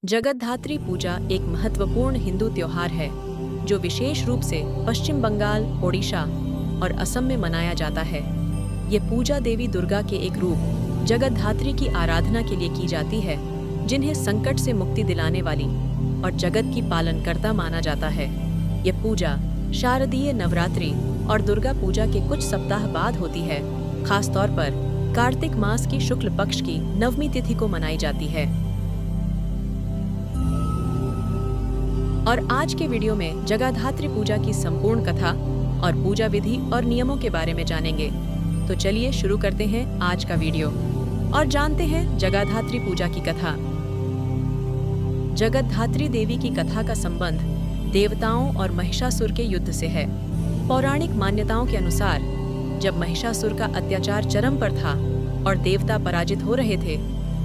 जगद्धात्री पूजा एक महत्वपूर्ण हिंदू त्योहार है जो विशेष रूप से पश्चिम बंगाल, ओडिशा और असम में मनाया जाता है। ये पूजा देवी दुर्गा के एक रूप जगद्धात्री की आराधना के लिए की जाती है, जिन्हें संकट से मुक्ति दिलाने वाली और जगत की पालनकर्ता माना जाता है। ये पूजा शारदीय नवरात्रि और दुर्गा पूजा के कुछ सप्ताह बाद होती है। खास तौर पर कार्तिक मास की शुक्ल पक्ष की नवमी तिथि को मनाई जाती है। और आज के वीडियो में जगद्धात्री पूजा की संपूर्ण कथा और पूजा विधि और नियमों के बारे में जानेंगे। तो चलिए शुरू करते हैं आज का वीडियो और जानते हैं जगद्धात्री पूजा की कथा। जगद्धात्री देवी की कथा का संबंध देवताओं और महिषासुर के युद्ध से है। पौराणिक मान्यताओं के अनुसार जब महिषासुर का अत्याचार चरम पर था और देवता पराजित हो रहे थे,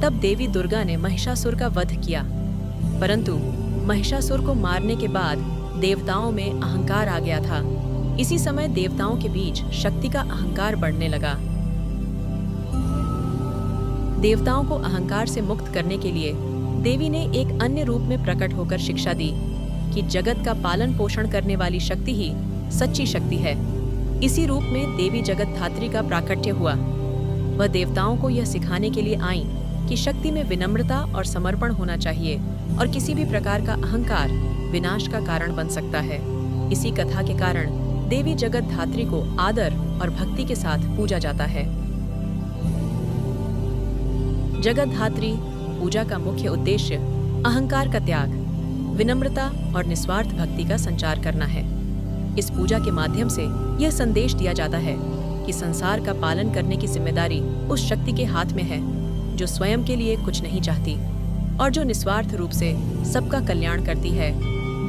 तब देवी दुर्गा ने महिषासुर का वध किया। परंतु महिषासुर को मारने के बाद देवताओं में अहंकार आ गया था। इसी समय देवताओं के बीच शक्ति का अहंकार बढ़ने लगा। देवताओं को अहंकार से मुक्त करने के लिए देवी ने एक अन्य रूप में प्रकट होकर शिक्षा दी कि जगत का पालन पोषण करने वाली शक्ति ही सच्ची शक्ति है। इसी रूप में देवी जगद्धात्री का प्राकट्य हुआ। वह देवताओं को यह सिखाने के लिए आईं कि शक्ति में विनम्रता और समर्पण होना चाहिए और किसी भी प्रकार का अहंकार विनाश का कारण बन सकता है। इसी कथा के कारण देवी जगद्धात्री को आदर और भक्ति के साथ पूजा जाता है। जगद्धात्री पूजा का मुख्य उद्देश्य अहंकार का त्याग, विनम्रता और निस्वार्थ भक्ति का संचार करना है। इस पूजा के माध्यम से यह संदेश दिया जाता है कि संसार का पालन करने की जिम्मेदारी उस शक्ति के हाथ में है जो स्वयं के लिए कुछ नहीं चाहती और जो निस्वार्थ रूप से सबका कल्याण करती है।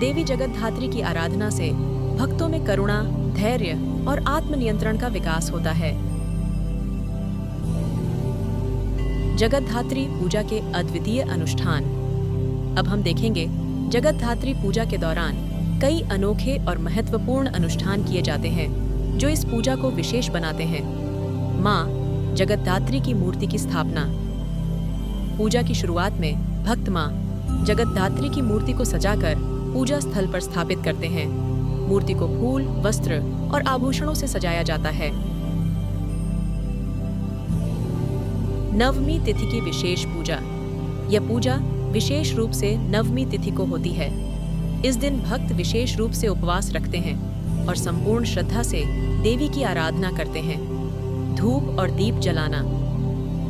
देवी जगद्धात्री की आराधना से भक्तों में करुणा, धैर्य और आत्मनियंत्रण का विकास होता है। जगद्धात्री पूजा के अद्वितीय अनुष्ठान। अब हम देखेंगे जगद्धात्री पूजा के दौरान कई अनोखे और महत्वपूर्ण अनुष्ठान किए जाते हैं जो इस पूजा को विशेष बनाते हैं। माँ जगद्धात्री की मूर्ति की स्थापना। पूजा की शुरुआत में भक्त माँ जगद्धात्री की मूर्ति को सजाकर पूजा स्थल पर स्थापित करते हैं। मूर्ति को फूल, वस्त्र और आभूषणों से सजाया जाता है। नवमी तिथि की विशेष पूजा। यह पूजा विशेष रूप से नवमी तिथि को होती है। इस दिन भक्त विशेष रूप से उपवास रखते हैं और संपूर्ण श्रद्धा से देवी की आराधना करते हैं। धूप और दीप जलाना।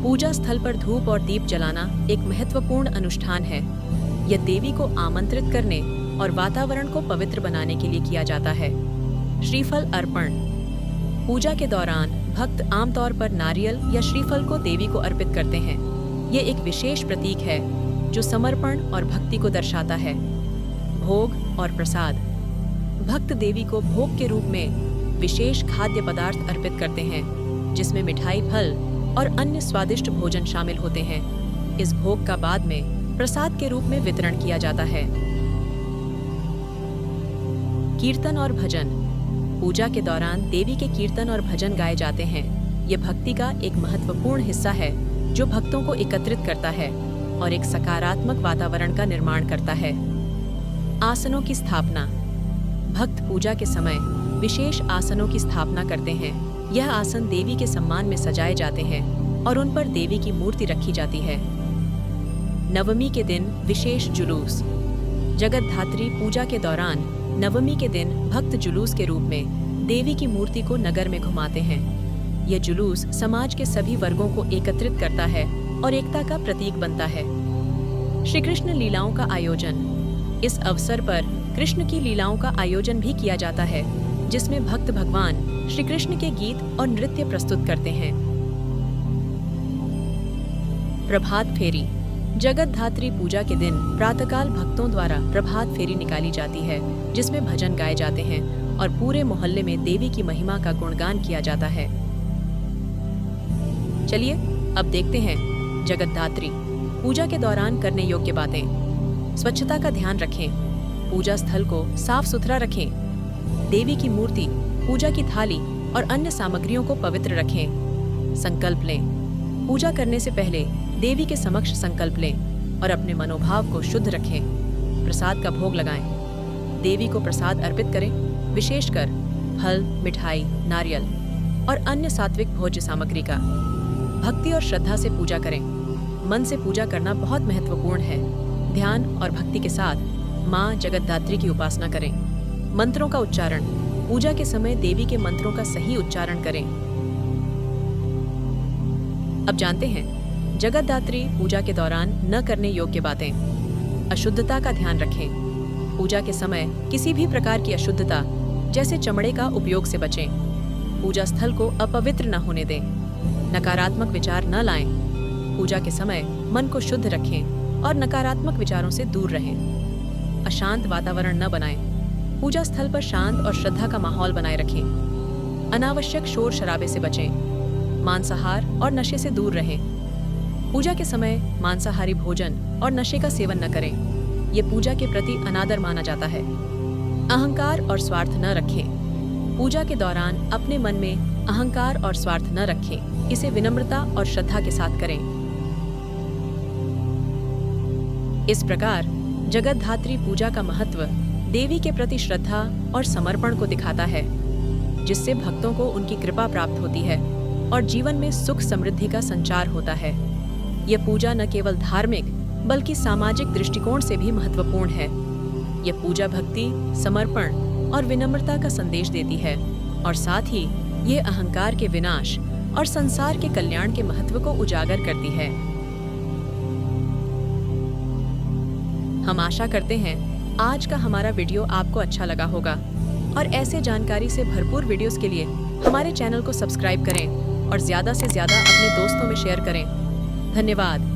पूजा स्थल पर धूप और दीप जलाना एक महत्वपूर्ण अनुष्ठान है। यह देवी को आमंत्रित करने और वातावरण को पवित्र बनाने के लिए किया जाता है। श्रीफल अर्पण। पूजा के दौरान भक्त आमतौर पर नारियल या श्रीफल को देवी को अर्पित करते हैं। यह एक विशेष प्रतीक है जो समर्पण और भक्ति को दर्शाता है। भोग और प्रसाद। भक्त देवी को भोग के रूप में विशेष खाद्य पदार्थ अर्पित करते हैं, जिसमें मिठाई, फल और अन्य स्वादिष्ट भोजन शामिल होते हैं। इस भोग का बाद में प्रसाद के रूप में वितरण किया जाता है। कीर्तन और भजन। पूजा के दौरान देवी के कीर्तन और भजन गाए जाते हैं। ये भक्ति का एक महत्वपूर्ण हिस्सा है जो भक्तों को एकत्रित करता है और एक सकारात्मक वातावरण का निर्माण करता है। आसनों की स्थापना। भक्त पूजा के समय विशेष आसनों की स्थापना करते हैं। यह आसन देवी के सम्मान में सजाए जाते हैं और उन पर देवी की मूर्ति रखी जाती है। नवमी के दिन विशेष जुलूस। जगद्धात्री पूजा के दौरान नवमी के दिन भक्त जुलूस के रूप में देवी की मूर्ति को नगर में घुमाते हैं। यह जुलूस समाज के सभी वर्गों को एकत्रित करता है और एकता का प्रतीक बनता है। श्री कृष्ण लीलाओं का आयोजन। इस अवसर पर कृष्ण की लीलाओं का आयोजन भी किया जाता है, जिसमें भक्त भगवान श्री कृष्ण के गीत और नृत्य प्रस्तुत करते हैं। प्रभात फेरी। जगद्धात्री पूजा के दिन प्रातःकाल भक्तों द्वारा प्रभात फेरी निकाली जाती है, जिसमें भजन गाए जाते हैं और पूरे मोहल्ले में देवी की महिमा का गुणगान किया जाता है। चलिए अब देखते हैं जगद्धात्री पूजा के दौरान करने योग्य बातें। स्वच्छता का ध्यान रखें। पूजा स्थल को साफ सुथरा रखें। देवी की मूर्ति, पूजा की थाली और अन्य सामग्रियों को पवित्र रखें। संकल्प लें। पूजा करने से पहले देवी के समक्ष संकल्प लें और अपने मनोभाव को शुद्ध रखें। प्रसाद का भोग लगाएं। देवी को प्रसाद अर्पित करें, विशेषकर फल, मिठाई, नारियल और अन्य सात्विक भोज्य सामग्री का। भक्ति और श्रद्धा से पूजा करें। मन से पूजा करना बहुत महत्वपूर्ण है। ध्यान और भक्ति के साथ माँ जगतधात्री की उपासना करें। मंत्रों का उच्चारण। पूजा के समय देवी के मंत्रों का सही उच्चारण करें। अब जानते हैं जगतधात्री पूजा के दौरान न करने योग्य बातें। अशुद्धता का ध्यान रखें। पूजा के समय किसी भी प्रकार की अशुद्धता जैसे चमड़े का उपयोग से बचें। पूजा स्थल को अपवित्र न होने दें। नकारात्मक विचार न लाएं। पूजा के समय मन को शुद्ध रखें और नकारात्मक विचारों से दूर रहें। अशांत वातावरण न बनाएं। पूजा स्थल पर शांत और श्रद्धा का माहौल बनाए रखें। अनावश्यक शोर शराबे से बचें। मांसाहार और नशे से दूर रहें। पूजा के समय मांसाहारी भोजन और नशे का सेवन न करें। ये पूजा के प्रति अनादर माना जाता है। अहंकार और स्वार्थ न रखें। पूजा के दौरान अपने मन में अहंकार और स्वार्थ न रखें। इसे विनम्रता और श्रद्धा के साथ करें। इस प्रकार जगतधात्री पूजा का महत्व देवी के प्रति श्रद्धा और समर्पण को दिखाता है, जिससे भक्तों को उनकी कृपा प्राप्त होती है और जीवन में सुख समृद्धि का संचार होता है। यह पूजा न केवल धार्मिक बल्कि सामाजिक दृष्टिकोण से भी महत्वपूर्ण है। यह पूजा भक्ति, समर्पण और विनम्रता का संदेश देती है और साथ ही ये अहंकार के विनाश और संसार के कल्याण के महत्व को उजागर करती है। हम आशा करते हैं आज का हमारा वीडियो आपको अच्छा लगा होगा और ऐसे जानकारी से भरपूर वीडियोस के लिए हमारे चैनल को सब्सक्राइब करें और ज़्यादा से ज़्यादा अपने दोस्तों में शेयर करें। धन्यवाद।